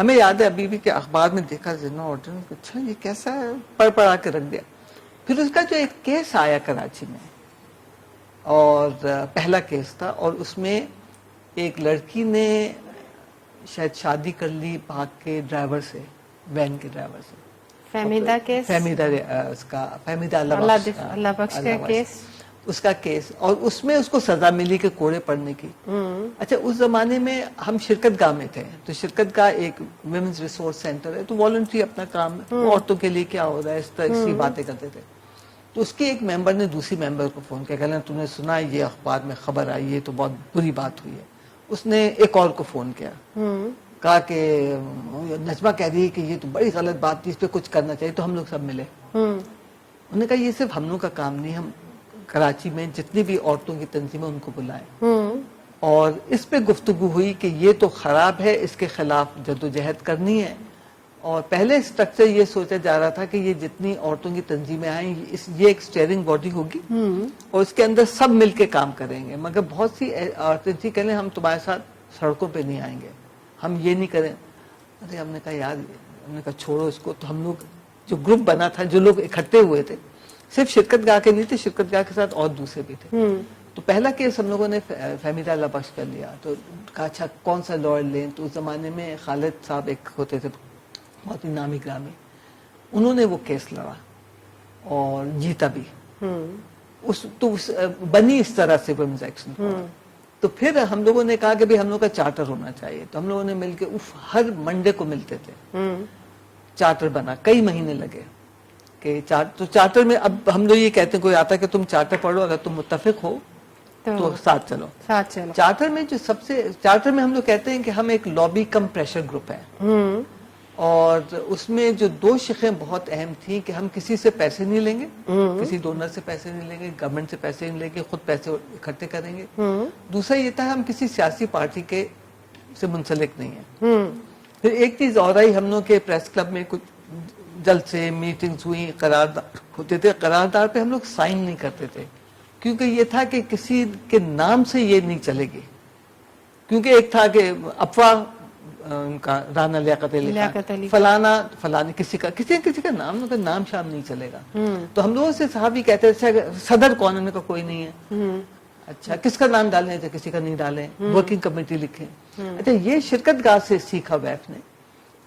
ہمیں یاد ہے ابھی بھی کہ اخبار میں دیکھا زنا آرڈر، اچھا یہ کیسا ہے، پڑھا کے رکھ دیا. پھر اس کا جو ایک کیس آیا کراچی میں، اور پہلا کیس تھا، اور اس میں ایک لڑکی نے شاید شادی کر لی بھاگ کے ڈرائیور سے، وین کے ڈرائیور سے. فہمیدہ کیس، فہمیدہ اس کا، فہمیدہ اللہ بخش کا کیس، اس کا کیس، اور اس میں اس کو سزا ملی کہ کوڑے پڑنے کی. اچھا اس زمانے میں ہم شرکت گاہ میں تھے، تو شرکت گاہ ایک ویمنز ریسورس سینٹر ہے، تو والنٹری اپنا کام عورتوں کے لیے کیا ہو رہا ہے اسی باتیں کرتے تھے. تو اس کی ایک ممبر نے دوسری ممبر کو فون کیا، کہنا تم نے سنا یہ اخبار میں خبر آئی ہے تو بہت بری بات ہوئی ہے. اس نے ایک اور کو فون کیا، کہا کہ نجمہ کہہ رہی ہے کہ یہ تو بڑی غلط بات تھی، اس پہ کچھ کرنا چاہیے. تو ہم لوگ سب ملے، انہوں نے کہا یہ صرف ہم لوگ کا کام نہیں، ہم کراچی میں جتنی بھی عورتوں کی تنظیمیں ان کو بلائیں، اور اس پہ گفتگو ہوئی کہ یہ تو خراب ہے، اس کے خلاف جدوجہد کرنی ہے. اور پہلے اسٹرکچر یہ سوچا جا رہا تھا کہ یہ جتنی عورتوں کی تنظیمیں آئیں یہ ایک اسٹیئرنگ باڈی ہوگی اور اس کے اندر سب مل کے کام کریں گے. مگر بہت سی عورتیں تھی کہنے ہم تمہارے ساتھ سڑکوں پہ نہیں آئیں گے، ہم یہ نہیں کریں. ارے ہم نے کہا یار، ہم نے کہا چھوڑو اس کو. تو ہم لوگ جو گروپ بنا تھا، جو لوگ اکٹھے ہوئے تھے، صرف شرکت گاہ کے نہیں تھے، شرکت گاہ کے ساتھ اور دوسرے بھی تھے. تو پہلا کیس ہم لوگوں نے فہمیدہ اللہ بخش کر لیا. تو کہا اچھا کون سا لائر لیں. تو اس زمانے میں خالد صاحب ایک ہوتے تھے بہت ہی نامی گرامی، انہوں نے وہ کیس لڑا اور جیتا بھی. بنی اس طرح سے ویمنز ایکشن. تو پھر ہم لوگوں نے کہا کہ بھی ہم لوگ کا چارٹر ہونا چاہیے. تو ہم لوگوں نے مل کے ہر منڈے کو ملتے تھے، چارٹر بنا. کئی مہینے لگے کہ تو چارٹر میں اب ہم لوگ یہ کہتے ہیں، کوئی آتا ہے کہ تم چارٹر پڑھو، اگر تم متفق ہو تو ساتھ چلو. چارٹر میں جو چارٹر میں ہم لوگ کہتے ہیں کہ ہم ایک لابی کم پریشر گروپ ہے، اور اس میں جو دو شقیں بہت اہم تھیں کہ ہم کسی سے پیسے نہیں لیں گے، کسی ڈونر سے پیسے نہیں لیں گے، گورنمنٹ سے پیسے نہیں لیں گے، خود پیسے اکٹھے کریں گے. دوسرا یہ تھا ہم کسی سیاسی پارٹی کے سے منسلک نہیں ہیں. پھر ایک چیز اور آئی، ہم لوگ کے پریس کلب میں کچھ جلسے میٹنگز ہوئی، قرارداد ہوتے تھے. قرارداد پہ ہم لوگ سائن نہیں کرتے تھے، کیونکہ یہ تھا کہ کسی کے نام سے یہ نہیں چلے گی. کیونکہ ایک تھا کہ افواہ ان کا رانا لیاقت علی فلانا فلانی، کسی کا نام شام نہیں چلے گا. تو ہم لوگوں سے صاحب ہی کہتے تھے صدر کون ہے، کا کوئی نہیں ہے. اچھا کس کا نام ڈالیں، کسی کا نہیں ڈالیں، ورکنگ کمیٹی لکھیں. اچھا یہ شرکت گاہ سے سیکھا ویف نے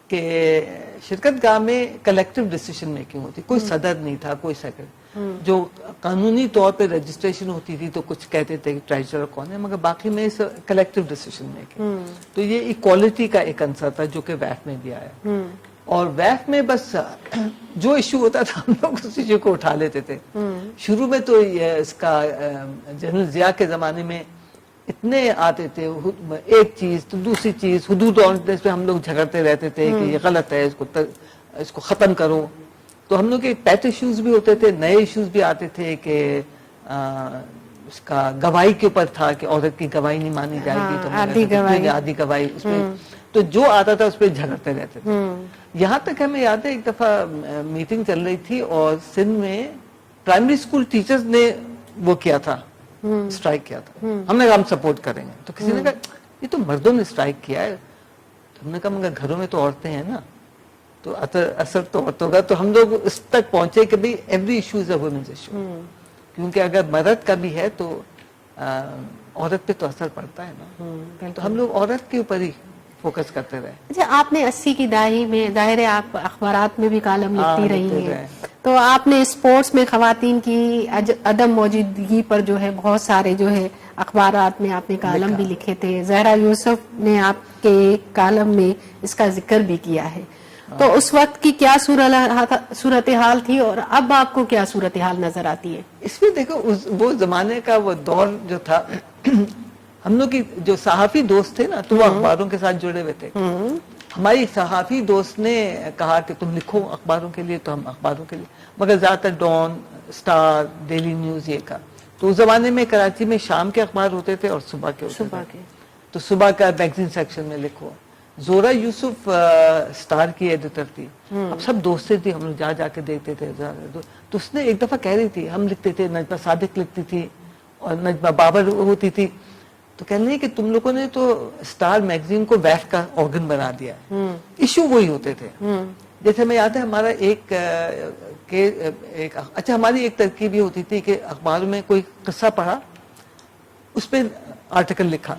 کہ شرکت گاہ میں کلیکٹیو ڈیسیشن میکنگ ہوتی، کوئی صدر نہیں تھا، کوئی سیکرٹری. جو قانونی طور پہ رجسٹریشن ہوتی تھی تو کچھ کہتے تھے کہ ٹریجرر کون ہے، مگر باقی میں کلیکٹیو ڈیسیشن میکنگ. تو یہ ایکوالٹی کا ایک عنصر تھا جو کہ ویف میں بھی آیا. اور ویف میں بس جو ایشو ہوتا تھا ہم لوگ اس ایشو کو اٹھا لیتے تھے. شروع میں تو اس کا جنرل ضیاء کے زمانے میں اتنے آتے تھے، ایک چیز تو دوسری چیز، حدود آرڈیننس پہ ہم لوگ جھگڑتے رہتے تھے کہ یہ غلط ہے، اس کو ختم کرو. تو ہم لوگ کے پیٹ ایشوز بھی ہوتے تھے، نئے ایشوز بھی آتے تھے کہ اس کا گواہی کے اوپر تھا کہ عورت کی گواہی نہیں مانی جائے گی، تو آدھی گواہی اس پہ. تو جو آتا تھا اس پہ جھگڑتے رہتے تھے. یہاں تک ہمیں یاد ہے ایک دفعہ میٹنگ چل رہی تھی اور سندھ میں پرائمری اسکول ٹیچرز نے وہ کیا تھا، اسٹرائک کیا تھا. ہم نے کہا ہم سپورٹ کریں گے. تو کسی نے کہا یہ تو مردوں نے اسٹرائک کیا ہے. ہم نے کہا مگر گھروں میں تو عورتیں ہیں نا، تو اثر تو عورتوں کا. تو ہم لوگ اس تک پہنچے کہ بھئی every issue is a woman's issue, کیونکہ اگر مرد کا بھی ہے تو عورت پہ تو اثر پڑتا ہے نا. تو ہم لوگ عورت کے اوپر ہی فوکس کرتے رہے. اچھا آپ نے 80 کی دہائی میں، ظاہر ہے آپ اخبارات میں بھی کالم لکھتی رہی ہیں، تو آپ نے اسپورٹس میں خواتین کی عدم موجودگی پر جو ہے بہت سارے جو ہے اخبارات میں آپ نے کالم بھی لکھے تھے. زہرا یوسف نے آپ کے کالم میں اس کا ذکر بھی کیا ہے. تو اس وقت کی کیا صورتحال تھی اور اب آپ کو کیا صورتحال نظر آتی ہے؟ اس میں دیکھو وہ زمانے کا وہ دور جو تھا، ہم لوگ کی جو صحافی دوست تھے نا تو وہ اخباروں کے ساتھ جڑے ہوئے تھے. ہماری صحافی دوست نے کہا کہ تم لکھو اخباروں کے لیے، تو ہم اخباروں کے لیے، مگر زیادہ تر ڈان، اسٹار، ڈیلی نیوز یہ کا. تو اس زمانے میں کراچی میں شام کے اخبار ہوتے تھے اور صبح کے ہوتے تھے. تو صبح کا میگزین سیکشن میں لکھو. زورا یوسف اسٹار کی ایڈیٹر تھی. اب سب دوستیں تھی، ہم لوگ جا کے دیکھتے تھے. تو اس نے ایک دفعہ کہہ رہی تھی، ہم لکھتے تھے، نجمہ صادق لکھتی تھی اور نجمہ بابر ہوتی تھی. تو کہنے لگے کہ تم لوگوں نے تو اسٹار میگزین کو ویف کا آرگن بنا دیا ہے. ایشو وہی ہوتے تھے. جیسے ہمیں یاد ہے ہمارا اچھا ہماری ایک ترکیب یہ ہوتی تھی کہ اخباروں میں کوئی قصہ پڑھا, اس پہ آرٹیکل لکھا.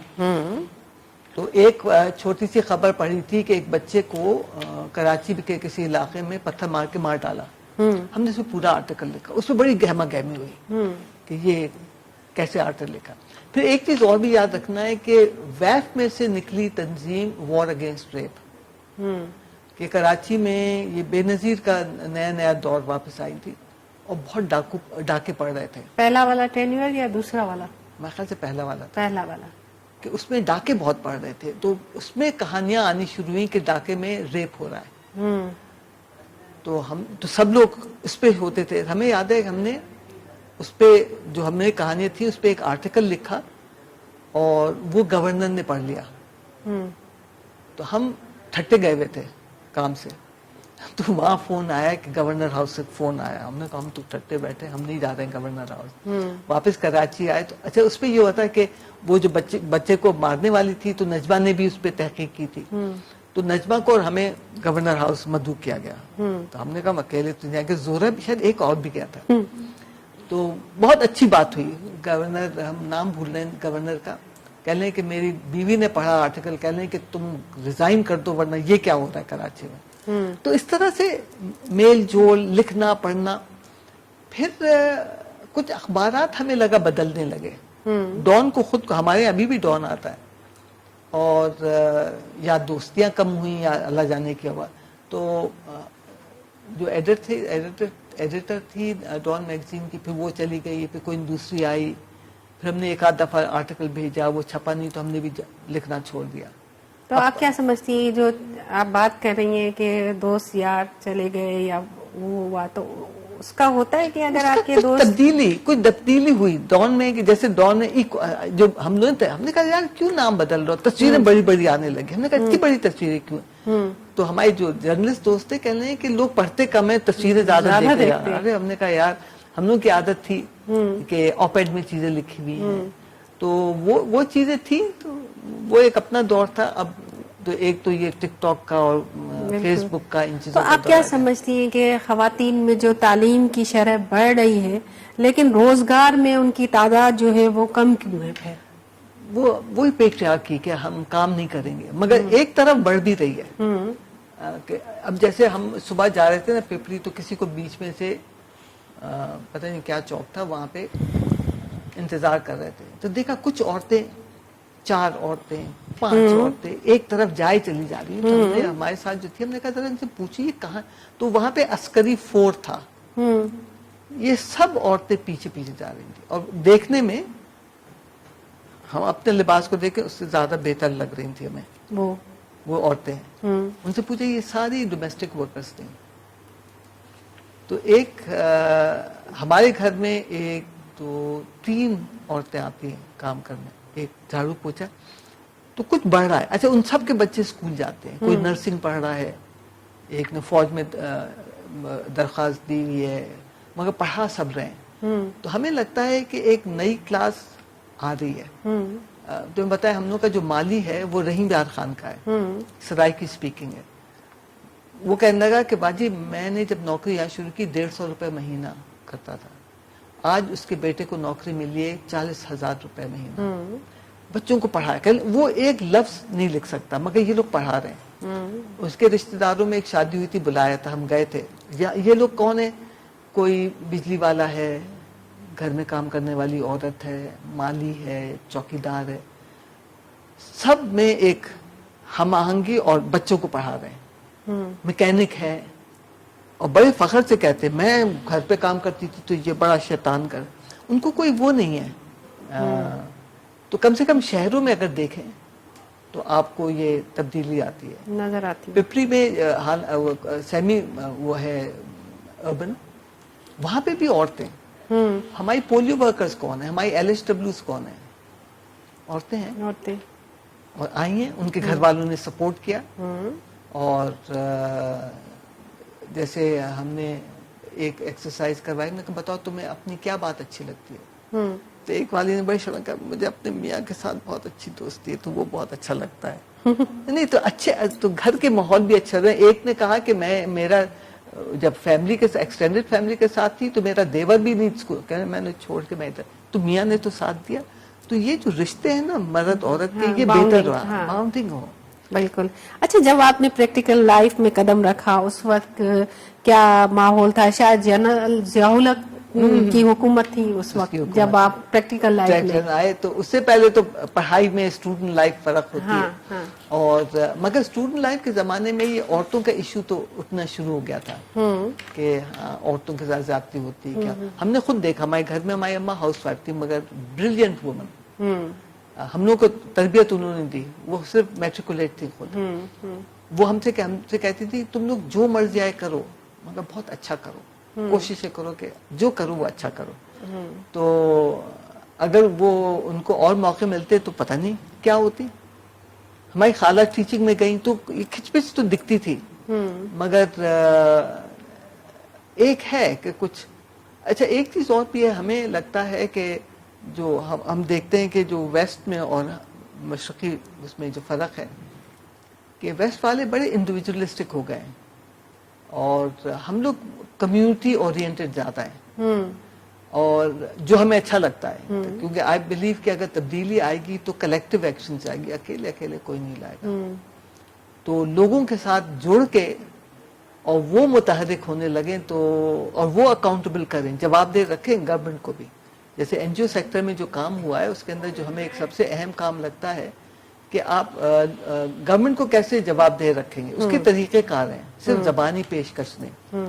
تو ایک چھوٹی سی خبر پڑھی تھی کہ ایک بچے کو کراچی کے کسی علاقے میں پتھر مار کے مار ڈالا. ہم نے اس میں پورا آرٹیکل لکھا, اس میں بڑی گہما گہمی ہوئی کہ یہ کیسے آرٹیکل لکھا. پھر ایک چیز اور بھی یاد رکھنا ہے کہ ویف میں سے نکلی تنظیم وار اگینسٹ ریپ, کہ کراچی میں یہ بے نظیر کا نیا دور واپس آئی تھی اور بہت ڈاکے پڑ رہے تھے. پہلا والا ٹینیور یا دوسرا والا؟ میرے خیال سے پہلا والا تھا. پہلا والا. کہ اس میں ڈاکے بہت پڑ رہے تھے, تو اس میں کہانیاں آنی شروع ہوئی کہ ڈاکے میں ریپ ہو رہا ہے. تو سب لوگ اس پہ ہوتے تھے. ہمیں یاد ہے کہ ہم نے اس پہ جو ہم نے کہانیاں تھی اس پہ ایک آرٹیکل لکھا اور وہ گورنر نے پڑھ لیا. تو ہم تھٹے گئے ہوئے تھے کام سے, تو وہاں فون آیا کہ گورنر ہاؤس سے فون آیا. ہم نے کہا ہم تو تھٹے بیٹھے, ہم نہیں جا رہے ہیں گورنر ہاؤس. واپس کراچی آئے تو اچھا اس پہ یہ ہوتا ہے کہ وہ جو بچے کو مارنے والی تھی تو نجمہ نے بھی اس پہ تحقیق کی تھی. تو نجمہ کو اور ہمیں گورنر ہاؤس مدعو کیا گیا. تو ہم نے کہا اکیلے تو جائیں گے, زہرا بھی شاید ایک اور بھی گیا تھا. تو بہت اچھی بات ہوئی. گورنر, ہم نام بھول رہے ہیں گورنر کا, کہہ لیں کہ میری بیوی نے پڑھا آرٹیکل, کہہ لیں کہ تم ریزائن کر دو ورنہ یہ کیا ہو رہا ہے کراچی میں. تو اس طرح سے میل جول, لکھنا پڑھنا. پھر کچھ اخبارات ہمیں لگا بدلنے لگے. ڈان کو خود کو, ہمارے ابھی بھی ڈان آتا ہے, اور یا دوستیاں کم ہوئیں یا اللہ جانے کی ہوا. تو جو ایڈیٹر تھی ڈان میگزین کی, پھر وہ چلی گئی, پھر کوئی دوسری آئی, پھر ہم نے ایک آدھ دفعہ آرٹیکل بھیجا, وہ چھپا نہیں تو ہم نے بھی لکھنا چھوڑ دیا. تو آپ کیا سمجھتی ہیں جو آپ بات کر رہی ہیں کہ دوست یار چلے گئے یا وہ ہوا, تو اس کا ہوتا ہے کہ اگر آپ کے دوست کوئی تبدیلی ہوئی ڈان میں, کہ جیسے ڈان نے جو ہم لوگ تھے, ہم نے کہا یار کیوں نام بدل رہا, تصویریں بڑی بڑی آنے لگی. ہم نے کہا اتنی بڑی تصویریں کیوں. تو ہمارے جو جرنلسٹ دوست تھے کہہ رہے ہیں کہ لوگ پڑھتے کم ہیں, تصویریں زیادہ دیکھتے ہیں. ارے ہم نے کہا یار ہم لوگ کی عادت تھی کہ آپیڈ میں چیزیں لکھی ہوئی ہیں, تو وہ چیزیں تھیں, تو وہ ایک اپنا دور تھا. اب تو ایک تو یہ ٹک ٹاک کا اور فیس بک کا, ان چیزوں تو آپ کیا سمجھتی ہیں کہ خواتین میں جو تعلیم کی شرح بڑھ رہی ہے لیکن روزگار میں ان کی تعداد جو ہے وہ کم کیوں ہے؟ پھر وہی پیٹریارکی کہ ہم کام نہیں کریں گے, مگر ایک طرف بڑھ بھی رہی ہے. کہ اب جیسے ہم صبح جا رہے تھے نا پیپری, تو کسی کو بیچ میں سے پتہ نہیں کیا چوک تھا, وہاں پہ انتظار کر رہے تھے, تو دیکھا کچھ عورتیں, 4 عورتیں 5 عورتیں ایک طرف جائے چلی جا رہی ہیں. تو ہم نے ہمارے ساتھ جو تھی, ہم نے کہا ذرا ان سے پوچھیے کہاں, تو وہاں پہ عسکری فورٹ تھا. یہ سب عورتیں پیچھے پیچھے جا رہی تھی, اور دیکھنے میں ہم اپنے لباس کو دیکھ کے اس سے زیادہ بہتر لگ رہی تھی ہمیں وہ عورتیں. ان سے پوچھا یہ ساری ڈومیسٹک ورکرز تھیں. تو ایک ہمارے گھر میں 1 2 3 عورتیں آتی ہیں کام کرنے, ایک جھاڑو پوچھا, تو کچھ بڑھ رہا ہے. اچھا ان سب کے بچے اسکول جاتے ہیں, کوئی نرسنگ پڑھ رہا ہے, ایک نے فوج میں درخواست دی ہوئی ہے, مگر پڑھا سب رہے ہیں. تو ہمیں لگتا ہے کہ ایک نئی کلاس آ رہی ہے. تمہیں بتایا ہم لوگ کا جو مالی ہے وہ رحیم یار خان کا ہے, سرائی کی اسپیکنگ ہے. وہ کہنے لگا کہ باجی میں نے جب نوکری یہاں شروع کی 150 روپے مہینہ کرتا تھا, آج اس کے بیٹے کو نوکری ملی ہے 40,000 روپے مہینہ. بچوں کو پڑھایا, وہ ایک لفظ نہیں لکھ سکتا مگر یہ لوگ پڑھا رہے ہیں. اس کے رشتہ داروں میں ایک شادی ہوئی تھی, بلایا تھا, ہم گئے تھے. یہ لوگ کون ہیں, کوئی بجلی والا ہے, گھر میں کام کرنے والی عورت ہے, مالی ہے, چوکیدار ہے, سب میں ایک ہم آہنگی, اور بچوں کو پڑھا رہے ہیں. میکینک ہے, اور بڑے فخر سے کہتے میں گھر پہ کام کرتی تھی تو یہ بڑا شیطان کر. ان کو کوئی وہ نہیں ہے. تو کم سے کم شہروں میں اگر دیکھیں تو آپ کو یہ تبدیلی آتی ہے, نظر آتی ہے. پپری میں سیمی وہ ہے اربن, وہاں پہ بھی عورتیں. ہماری پولیو ورکرز کون ہیں, ہماری LHWs کون ہیں, عورتیں ہیں, اور آئی ہیں. ان کے گھر والوں نے سپورٹ کیا. اور جیسے ہم نے ایک ایکسرسائز کروائی, میں کہ بتاؤ تمہیں اپنی کیا بات اچھی لگتی ہے, تو ایک والی نے بڑی شرم کہا مجھے اپنے میاں کے ساتھ بہت اچھی دوستی ہے تو وہ بہت اچھا لگتا ہے. نہیں تو اچھے تو گھر کے ماحول بھی اچھا رہے. ایک نے کہا کہ میرا جب فیملی کے ایکسٹینڈیڈ فیملی کے ساتھ تھی تو میرا دیور بھی نہیں کہنا میں نے چھوڑ کے میں ادھر, تو میاں نے تو ساتھ دیا. تو یہ جو رشتے ہیں نا مرد عورت کے یہ بہتر رہا, باؤنڈنگ ہو. بالکل. اچھا جب آپ نے پریکٹیکل لائف میں قدم رکھا اس وقت کیا ماحول تھا؟ شاید جنرل ضیاء الحق کی حکومت تھی اس وقت جب آپ پریکٹیکل لائف میں آئے. تو اس سے پہلے تو پڑھائی میں اسٹوڈنٹ لائف فرق ہوتی ہے, اور مگر اسٹوڈنٹ لائف کے زمانے میں یہ عورتوں کا ایشو تو اٹھنا شروع ہو گیا تھا کہ عورتوں کے ساتھ زیادتی ہوتی ہے. کیا ہم نے خود دیکھا, ہمارے گھر میں ہماری اماں ہاؤس وائف تھی مگر بریلینٹ وومن. ہم لوگ کو تربیت انہوں نے دی, وہ صرف میٹریکولیٹ تھی خود. وہ ہم سے کہتی تھی تم لوگ جو مرضی آئے کرو مگر بہت اچھا کرو, کوششیں کرو کہ جو کرو وہ اچھا کرو. تو اگر وہ ان کو اور موقع ملتے تو پتہ نہیں کیا ہوتی. ہماری خالہ ٹیچنگ میں گئیں تو کھچ پچ تو دکھتی تھی, مگر ایک ہے کہ کچھ اچھا. ایک چیز اور بھی ہے, ہمیں لگتا ہے کہ جو ہم دیکھتے ہیں کہ جو ویسٹ میں اور مشرقی اس میں جو فرق ہے کہ ویسٹ والے بڑے انڈیویجولسٹک ہو گئے ہیں اور ہم لوگ کمیونٹی اورینٹڈ زیادہ ہیں, اور جو ہمیں اچھا لگتا ہے کیونکہ آئی بلیو کہ اگر تبدیلی آئے گی تو کلیکٹیو ایکشن سے آئے گی, اکیلے اکیلے کوئی نہیں لائے گا. تو لوگوں کے ساتھ جڑ کے اور وہ متحرک ہونے لگیں تو اور وہ اکاؤنٹیبل کریں, جواب دہ رکھیں گورنمنٹ کو بھی. جیسے این جی او سیکٹر میں جو کام ہوا ہے اس کے اندر جو ہمیں ایک سب سے اہم کام لگتا ہے کہ آپ گورنمنٹ کو کیسے جواب دہ رکھیں گے, اس کے طریقے کار ہیں, صرف زبانی پیشکش نہیں.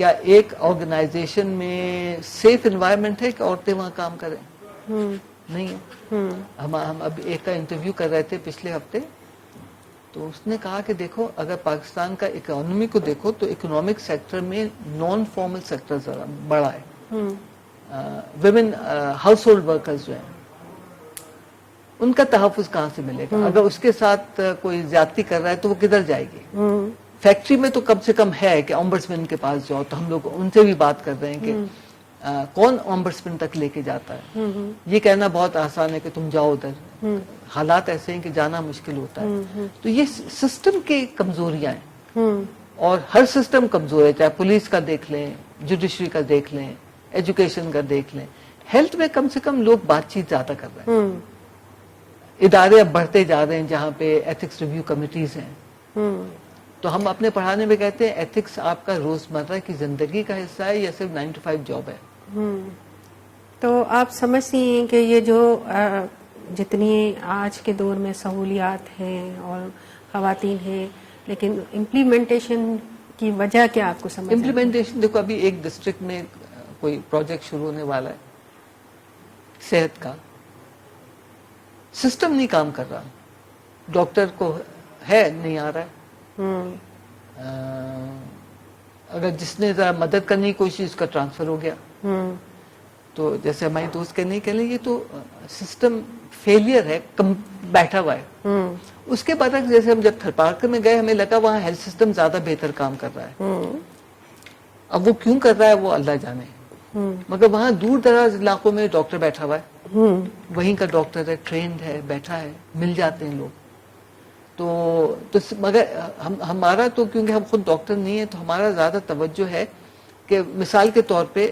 کیا ایک آرگنائزیشن میں سیف انوائرمنٹ ہے کہ عورتیں وہاں کام کریں؟ نہیں ہے. ہم اب ایک کا انٹرویو کر رہے تھے پچھلے ہفتے, تو اس نے کہا کہ دیکھو اگر پاکستان کا اکانومی کو دیکھو تو اکنامک سیکٹر میں نان فارمل سیکٹر ذرا بڑا ہے. ویمن ہاؤس ہولڈ ورکرز جو ہیں ان کا تحفظ کہاں سے ملے گا؟ اگر اس کے ساتھ کوئی زیادتی کر رہا ہے تو وہ کدھر جائے گی؟ فیکٹری میں تو کم سے کم ہے کہ ombudsman کے پاس جاؤ, تو ہم لوگ ان سے بھی بات کر رہے ہیں کہ کون ombudsman تک لے کے جاتا ہے. یہ کہنا بہت آسان ہے کہ تم جاؤ ادھر, حالات ایسے ہیں کہ جانا مشکل ہوتا ہے. تو یہ سسٹم کی کمزوریاں ہیں, اور ہر سسٹم کمزور ہے, چاہے پولیس کا دیکھ لیں, جوڈیشری کا دیکھ لیں, ایجوکیشن کا دیکھ لیں. ہیلتھ میں کم سے کم لوگ بات چیت زیادہ کر رہے ہیں, ادارے اب بڑھتے جا رہے ہیں جہاں پہ ایتھکس ریویو کمیٹیز ہیں. تو ہم اپنے پڑھانے میں کہتے ہیں ایتھکس آپ کا روزمرہ کی زندگی کا حصہ ہے یا صرف 9 to 5 جاب ہے. تو آپ سمجھتی ہیں کہ یہ جو جتنی آج کے دور میں سہولیات ہیں اور خواتین ہیں, لیکن امپلیمنٹیشن کی وجہ کیا آپ کو سمجھ؟ امپلیمنٹیشن دیکھو, ابھی ایک ڈسٹرکٹ میں کوئی پروجیکٹ شروع ہونے والا ہے صحت کا, سسٹم نہیں کام کر رہا, ڈاکٹر کو ہے نہیں آ رہا ہے. اگر جس نے ذرا مدد کرنے کی کوشش اس کا ٹرانسفر ہو گیا. تو جیسے ہماری دوست کہہ لیں یہ تو سسٹم فیلئر ہے, بیٹھا ہوا ہے. اس کے برعکس جیسے ہم جب تھرپارکر میں گئے ہمیں لگا وہاں ہیلتھ سسٹم زیادہ بہتر کام کر رہا ہے. اب وہ کیوں کر رہا ہے وہ اللہ جانے, مگر وہاں دور دراز علاقوں میں ڈاکٹر بیٹھا ہوا ہے, وہیں کا ڈاکٹر ہے, ٹرینڈ ہے, بیٹھا ہے, مل جاتے ہیں لوگ. تو مگر ہمارا تو کیونکہ ہم خود ڈاکٹر نہیں ہیں تو ہمارا زیادہ توجہ ہے کہ مثال کے طور پہ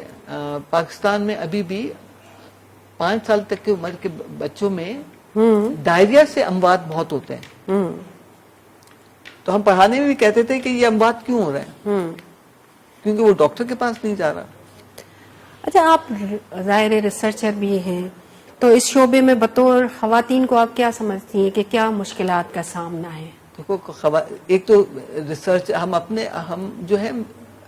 پاکستان میں ابھی بھی 5 سال تک کی عمر کے بچوں میں ڈائریا سے اموات بہت ہوتے ہیں. تو ہم پڑھانے میں بھی کہتے تھے کہ یہ اموات کیوں ہو رہے ہیں, کیونکہ وہ ڈاکٹر کے پاس نہیں جا رہا. اچھا, آپ ظاہر ریسرچر بھی ہیں, تو اس شعبے میں بطور خواتین کو آپ کیا سمجھتی ہیں کہ کیا مشکلات کا سامنا ہے؟ دیکھو ایک تو ریسرچ ہم جو ہے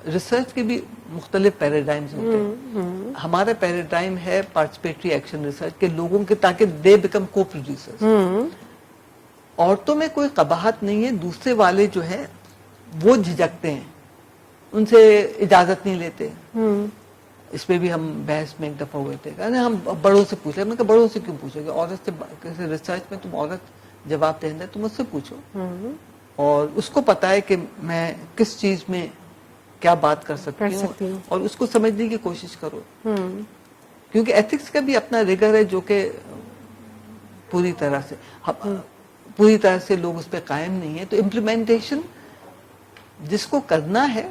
ریسرچ کے بھی مختلف پیراڈائمز ہوتے ہیں. ہمارا پیراڈائم ہے پارٹیسپیٹری ایکشن ریسرچ کے لوگوں کے, تاکہ دے بیکم کو پروڈیوسرز. عورتوں میں کوئی قباحت نہیں ہے, دوسرے والے جو ہیں وہ جھجکتے ہیں, ان سے اجازت نہیں لیتے. اس پہ بھی ہم بحث میں ایک دفعہ ہوئے تھے, ہم بڑوں سے پوچھ رہے, میں نے کہا بڑوں سے کیوں پوچھو گے, عورت سے ریسرچ میں تم عورت جواب دہندہ ہے, تم مجھ سے پوچھو. اور اس کو پتا ہے کہ میں کس چیز میں کیا بات کر سکتی ہوں, اور اس کو سمجھنے کی کوشش کرو. کیونکہ ایتھکس کا بھی اپنا ریگر ہے جو کہ پوری طرح سے لوگ اس پہ قائم نہیں ہے. تو امپلیمنٹیشن جس کو کرنا ہے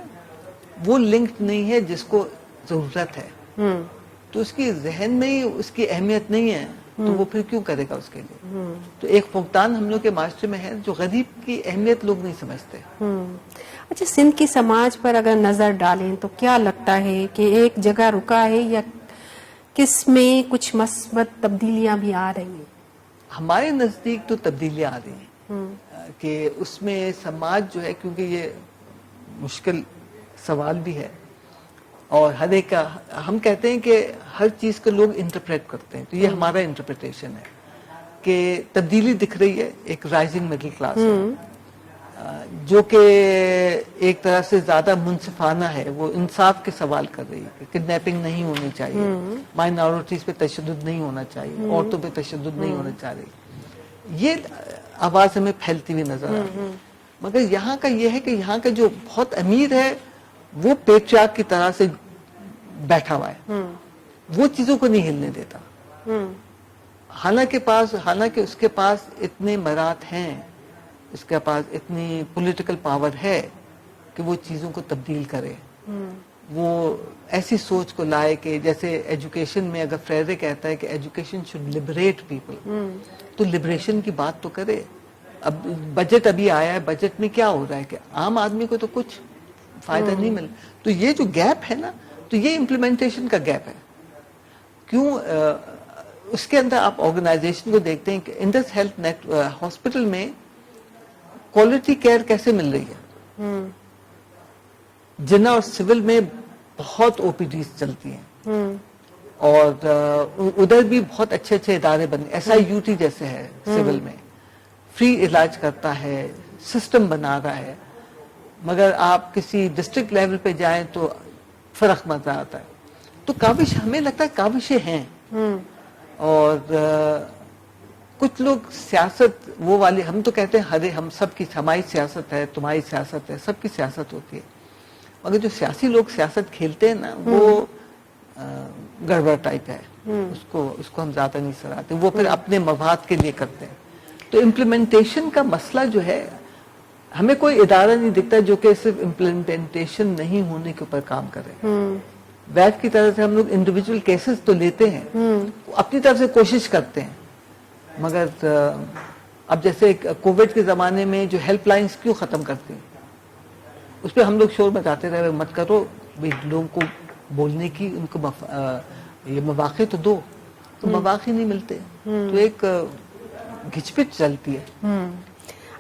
وہ لنکڈ نہیں ہے جس کو ضرورت ہے. تو اس کی ذہن میں ہی اس کی اہمیت نہیں ہے, تو وہ پھر کیوں کرے گا اس کے لیے. تو ایک فقدان ہم لوگ کے معاشرے میں ہے, جو غریب کی اہمیت لوگ نہیں سمجھتے. اچھا, سندھ کی سماج پر اگر نظر ڈالیں تو کیا لگتا ہے کہ ایک جگہ رکا ہے یا کس میں کچھ مثبت تبدیلیاں بھی آ رہی ہیں؟ ہمارے نزدیک تو تبدیلیاں آ رہی ہیں کہ اس میں سماج جو ہے, کیونکہ یہ مشکل سوال بھی ہے, اور ہر ایک کا ہم کہتے ہیں کہ ہر چیز کو لوگ انٹرپریٹ کرتے ہیں. تو یہ ہمارا انٹرپریٹیشن ہے کہ تبدیلی دکھ رہی ہے, ایک رائزنگ مڈل کلاس جو کہ ایک طرح سے زیادہ منصفانہ ہے, وہ انصاف کے سوال کر رہی ہے کہ کڈنیپنگ نہیں ہونی چاہیے, مائنورٹیز پہ تشدد نہیں ہونا چاہیے, عورتوں پہ تشدد نہیں ہونا چاہیے. یہ آواز ہمیں پھیلتی ہوئی نظر آ رہی ہے. مگر یہاں کا یہ ہے کہ یہاں کا جو بہت امیر ہے وہ پیٹریارک کی طرح سے بیٹھا ہوا ہے, وہ چیزوں کو نہیں ہلنے دیتا. حالانکہ اس کے پاس اتنے مرات ہیں, اس کے پاس اتنی پولیٹیکل پاور ہے کہ وہ چیزوں کو تبدیل کرے. وہ ایسی سوچ کو لائے کہ جیسے ایجوکیشن میں اگر فریرے کہتا ہے کہ ایجوکیشن شوڈ لبریٹ پیپل, تو لبریشن کی بات تو کرے. اب بجٹ ابھی آیا ہے, بجٹ میں کیا ہو رہا ہے کہ عام آدمی کو تو کچھ فائدہ نہیں مل. تو یہ جو گیپ ہے نا, تو یہ امپلیمنٹیشن کا گیپ ہے. کیوں اس کے اندر آپ آرگنائزیشن کو دیکھتے ہیں کہ انڈس ہیلتھ ہاسپٹل میں کوالٹی کیئر کیسے مل رہی ہے. جنا اور سول میں بہت او پی ڈیز چلتی ہیں، اور ادھر بھی بہت اچھے اچھے ادارے بنے، ایس آئی یو ٹی جیسے ہے سول میں، فری علاج کرتا ہے، سسٹم بنا رہا ہے. مگر آپ کسی ڈسٹرکٹ لیول پہ جائیں تو فرق مزہ آتا ہے. تو کاوش ہمیں لگتا ہے کاوشیں ہیں، اور کچھ لوگ سیاست وہ والے، ہم تو کہتے ہیں ہم سب کی، ہماری سیاست ہے، تمہاری سیاست ہے، سب کی سیاست ہوتی ہے. مگر جو سیاسی لوگ سیاست کھیلتے ہیں نا، وہ گڑبڑ ٹائپ ہے، اس کو ہم زیادہ نہیں سراہتے. وہ پھر اپنے مفاد کے لیے کرتے ہیں. تو امپلیمنٹیشن کا مسئلہ جو ہے، ہمیں کوئی ادارہ نہیں دکھتا جو کہ صرف امپلیمنٹیشن نہیں ہونے کے اوپر کام کرے. ویب کی طرح سے ہم لوگ انڈیویجول کیسز تو لیتے ہیں، اپنی طرف سے کوشش کرتے ہیں. مگر اب جیسے کووڈ کے زمانے میں جو ہیلپ لائنز کیوں ختم کرتے ہیں، اس پہ ہم لوگ شور مچاتے رہے، مت کرو بھائی، لوگوں کو بولنے کی ان کو یہ مواقع تو دو، تو مواقع نہیں ملتے. تو ایک گھچپچ چلتی ہے.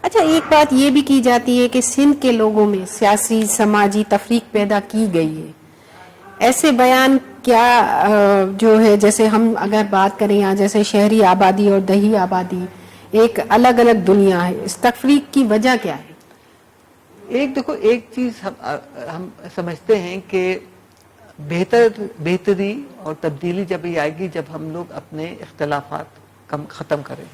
اچھا، ایک بات یہ بھی کی جاتی ہے کہ سندھ کے لوگوں میں سیاسی سماجی تفریق پیدا کی گئی ہے. ایسے بیان کیا جو ہے، جیسے ہم اگر بات کریں یہاں جیسے شہری آبادی اور دیہی آبادی ایک الگ الگ دنیا ہے، اس تفریق کی وجہ کیا ہے؟ دیکھو، ایک چیز ہم سمجھتے ہیں کہ بہتری اور تبدیلی جب یہ آئے گی جب ہم لوگ اپنے اختلافات ختم کریں.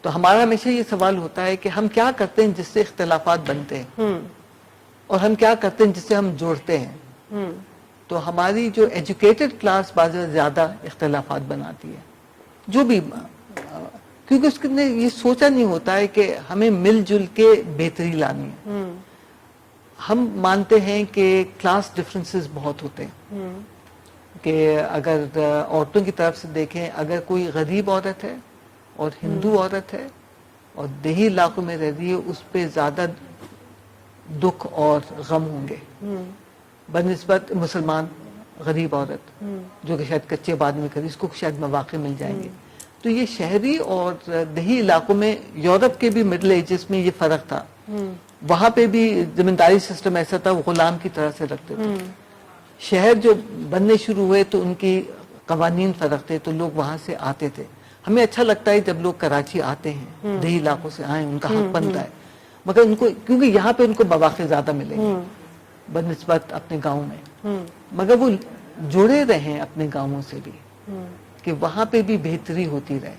تو ہمارا ہمیشہ یہ سوال ہوتا ہے کہ ہم کیا کرتے ہیں جس سے اختلافات بنتے ہیں، اور ہم کیا کرتے ہیں جس سے ہم جوڑتے ہیں. تو ہماری جو ایجوکیٹڈ کلاس بعض زیادہ اختلافات بناتی ہے، جو بھی، کیونکہ اس نے یہ سوچا نہیں ہوتا ہے کہ ہمیں مل جل کے بہتری لانی ہے. ہم مانتے ہیں کہ کلاس ڈفرینسز بہت ہوتے ہیں، کہ اگر عورتوں کی طرف سے دیکھیں، اگر کوئی غریب عورت ہے اور ہندو عورت ہے اور دیہی علاقوں میں رہ رہی ہے، اس پہ زیادہ دکھ اور غم ہوں گے بنسبت مسلمان غریب عورت جو کہ شاید کچے بعد میں کری، اس کو شاید مواقع مل جائیں گے. تو یہ شہری اور دیہی علاقوں میں، یورپ کے بھی مڈل ایجز میں یہ فرق تھا. وہاں پہ بھی زمینداری سسٹم ایسا تھا، وہ غلام کی طرح سے رکھتے تھے. شہر جو بننے شروع ہوئے تو ان کی قوانین فرق تھے، تو لوگ وہاں سے آتے تھے. ہمیں اچھا لگتا ہے جب لوگ کراچی آتے ہیں، دیہی علاقوں سے آئیں، ان کا حق بنتا ہے. مگر ان کو، کیونکہ یہاں پہ ان کو مواقع زیادہ ملیں گے بنسبت اپنے گاؤں میں، مگر وہ جڑے رہیں اپنے گاؤں سے بھی، کہ وہاں پہ بھی بہتری ہوتی رہے.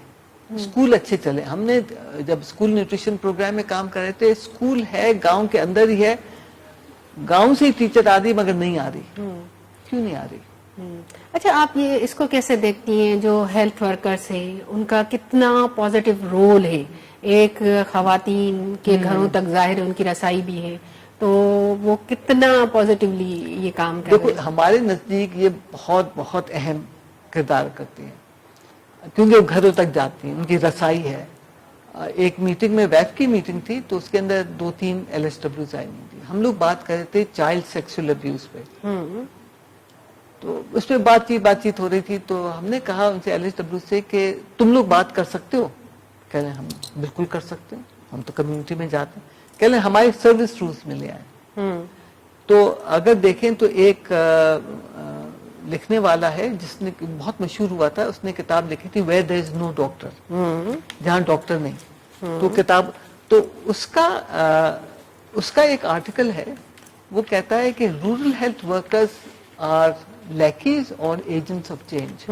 اسکول اچھے چلے. ہم نے جب اسکول نیوٹریشن پروگرام میں کام کر رہے تھے، اسکول ہے گاؤں کے اندر ہی ہے، گاؤں سے ہی ٹیچر آ رہی مگر نہیں آ رہی. کیوں نہیں آ رہی؟ اچھا، آپ یہ اس کو کیسے دیکھتی ہیں، جو ہیلتھ ورکرز ہیں ان کا کتنا پازیٹو رول ہے؟ ایک خواتین کے گھروں تک ظاہر ان کی رسائی بھی ہے، تو وہ کتنا پازیٹیولی یہ کام کر رہے ہیں؟ دیکھو، ہمارے نزدیک یہ بہت بہت اہم کردار کرتی ہیں، کیونکہ وہ گھروں تک جاتی ہیں، ان کی رسائی ہے. ایک میٹنگ میں، ویب کی میٹنگ تھی، تو اس کے اندر 2-3 LSWs آئی ہوئی تھی. ہم لوگ بات کر رہے تھے چائلڈ سیکسول ابیوز پہ. تو اس پہ بات چیت ہو رہی تھی. تو ہم نے کہا ان سے LSW سے کہ تم لوگ بات کر سکتے ہو؟ کہہ رہے ہیں ہم بالکل کر سکتے ہیں، ہم تو کمیونٹی میں جاتے ہیں. کہہ رہے ہیں ہمارے سروس رولز میں لے آئے. تو اگر دیکھیں تو ایک لکھنے والا ہے جس نے بہت مشہور ہوا تھا، اس نے کتاب لکھی تھی where there is no doctor, جہاں ڈاکٹر نہیں. تو کتاب، تو اس کا ایک آرٹیکل ہے، وہ کہتا ہے کہ rural health workers are lackeys اور ایجنٹس آف چینج.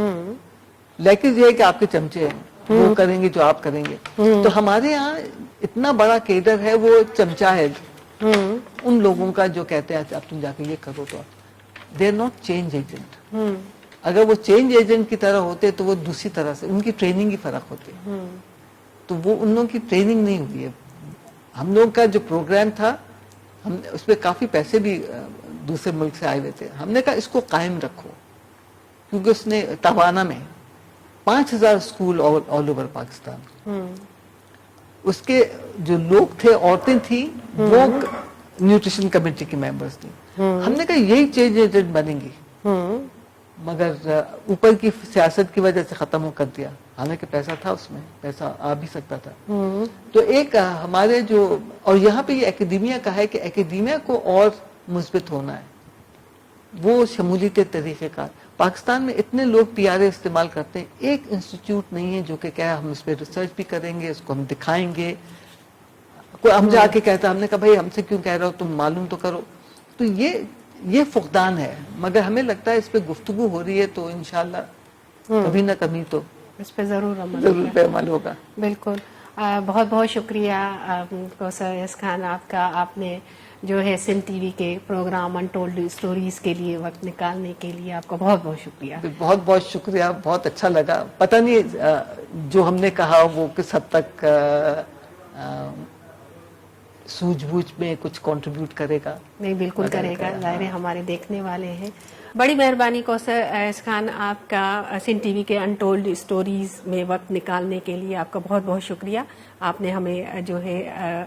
لیکیز یہ ہے کہ آپ کے چمچے ہیں، وہ کریں گے جو آپ کریں گے. تو ہمارے یہاں اتنا بڑا کیڈر ہے، وہ چمچا ہے ان لوگوں کا جو کہتے ہیں اب تم جا کے یہ کرو. تو they are not change agent. اگر وہ چینج ایجنٹ کی طرح ہوتے تو وہ دوسری طرح سے، ان کی ٹریننگ ہی فرق ہوتی. تو وہ ان لوگوں کی ٹریننگ نہیں ہوئی ہے. ہم لوگ کا جو پروگرام تھا، ہم اس پہ کافی پیسے بھی دوسرے ملک سے آئے ہوئے تھے. ہم نے کہا اس کو قائم رکھو، کیونکہ اس نے توانا میں 5000 اسکول آل اوور پاکستان، اس کے جو لوگ تھے، عورتیں تھیں، وہ نیوٹریشن کمیٹی کے ممبرز تھیں. ہم نے کہا یہی چینج ایجنٹ بنیں گی، مگر اوپر کی سیاست کی وجہ سے ختم کر دیا. حالانکہ پیسہ تھا اس میں، پیسہ آ بھی سکتا تھا. تو ایک ہمارے جو، اور یہاں پہ یہ اکیڈیمیا کا ہے کہ اکیڈیمیا کو اور مثبت ہونا ہے، وہ شمولیت طریقہ کار. پاکستان میں اتنے لوگ پی آر اے استعمال کرتے ہیں، ایک انسٹیٹیوٹ نہیں ہے جو کہ کہے ہم اس پہ ریسرچ بھی کریں گے، اس کو ہم دکھائیں گے. کوئی ہم جا کے کہتا، ہم نے کہا بھائی ہم سے کیوں کہہ رہے ہو، تم معلوم تو کرو. تو یہ فقدان ہے، مگر ہمیں لگتا ہے اس پہ گفتگو ہو رہی ہے تو انشاءاللہ کبھی نہ کبھی تو اس پہ ضرور ضرور پہ عمل ہوگا. بالکل. بہت بہت شکریہ کوثر ایاز خان آپ کا، آپ نے جو ہے سندھ ٹی وی کے پروگرام انٹولڈ اسٹوریز کے لیے وقت نکالنے کے لیے آپ کا بہت بہت شکریہ. بہت بہت شکریہ، بہت اچھا لگا. پتہ نہیں جو ہم نے کہا وہ کس حد تک سوجھ بوجھ میں کچھ کنٹریبیوٹ کرے گا. نہیں بالکل کرے گا، ظاہر ہے ہمارے دیکھنے والے ہیں. بڑی مہربانی کوثر ایاز خان آپ کا، سندھ ٹی وی کے انٹولڈ اسٹوریز میں وقت نکالنے کے لیے آپ کا بہت بہت شکریہ. آپ نے ہمیں جو ہے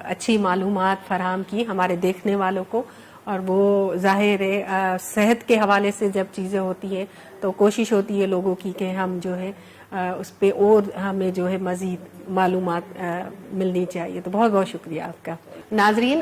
اچھی معلومات فراہم کی ہمارے دیکھنے والوں کو، اور وہ ظاہر ہے صحت کے حوالے سے جب چیزیں ہوتی ہیں تو کوشش ہوتی ہے لوگوں کی کہ ہم جو ہے اس پہ اور ہمیں جو ہے مزید معلومات ملنی چاہیے. تو بہت بہت شکریہ آپ کا. ناظرین،